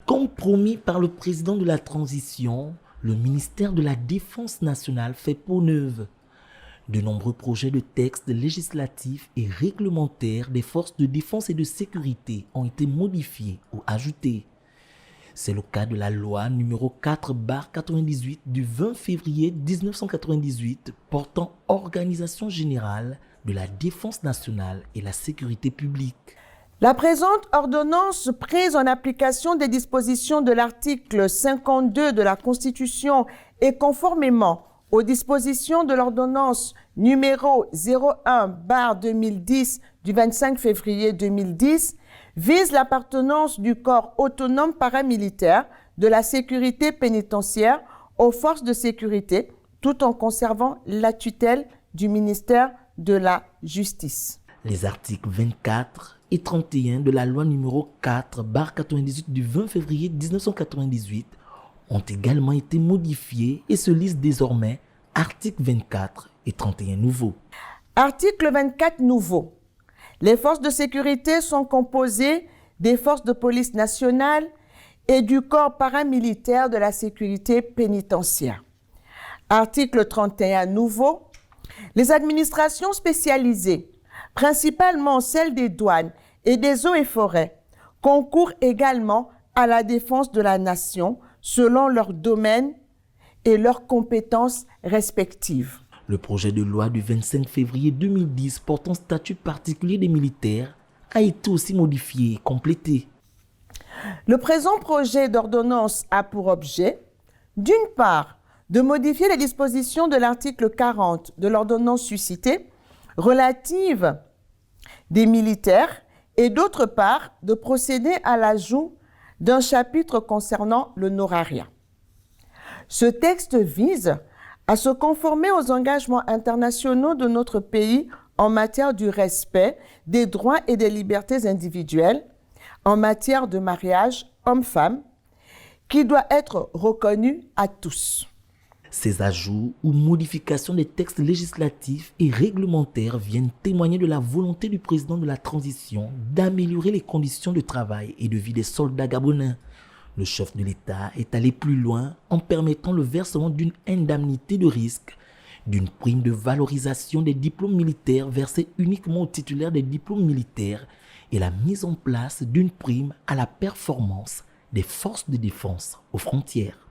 Comme promis par le président de la transition, le ministère de la Défense nationale fait peau neuve. De nombreux projets de textes législatifs et réglementaires des forces de défense et de sécurité ont été modifiés ou ajoutés. C'est le cas de la loi numéro 4/98 du 20 février 1998 portant organisation générale de la défense nationale et la sécurité publique. La présente ordonnance, prise en application des dispositions de l'article 52 de la Constitution et conformément aux dispositions de l'ordonnance numéro 01/2010 du 25 février 2010, vise l'appartenance du corps autonome paramilitaire de la sécurité pénitentiaire aux forces de sécurité, tout en conservant la tutelle du ministère de la Justice. Les articles 24 et 31 de la loi numéro 4/98 du 20 février 1998 ont également été modifiés et se lisent désormais articles 24 et 31 nouveaux. Article 24 nouveau. Les forces de sécurité sont composées des forces de police nationale et du corps paramilitaire de la sécurité pénitentiaire. Article 31 nouveau. Les administrations spécialisées, principalement celles des douanes et des eaux et forêts, concourent également à la défense de la nation selon leurs domaines et leurs compétences respectives. Le projet de loi du 25 février 2010 portant statut particulier des militaires a été aussi modifié et complété. Le présent projet d'ordonnance a pour objet, d'une part, de modifier les dispositions de l'article 40 de l'ordonnance suscitée relative des militaires et d'autre part, de procéder à l'ajout d'un chapitre concernant l'honorariat. Ce texte vise à se conformer aux engagements internationaux de notre pays en matière du respect des droits et des libertés individuelles, en matière de mariage homme-femme, qui doit être reconnu à tous. Ces ajouts ou modifications des textes législatifs et réglementaires viennent témoigner de la volonté du président de la transition d'améliorer les conditions de travail et de vie des soldats gabonais. Le chef de l'État est allé plus loin en permettant le versement d'une indemnité de risque, d'une prime de valorisation des diplômes militaires versée uniquement aux titulaires des diplômes militaires et la mise en place d'une prime à la performance des forces de défense aux frontières.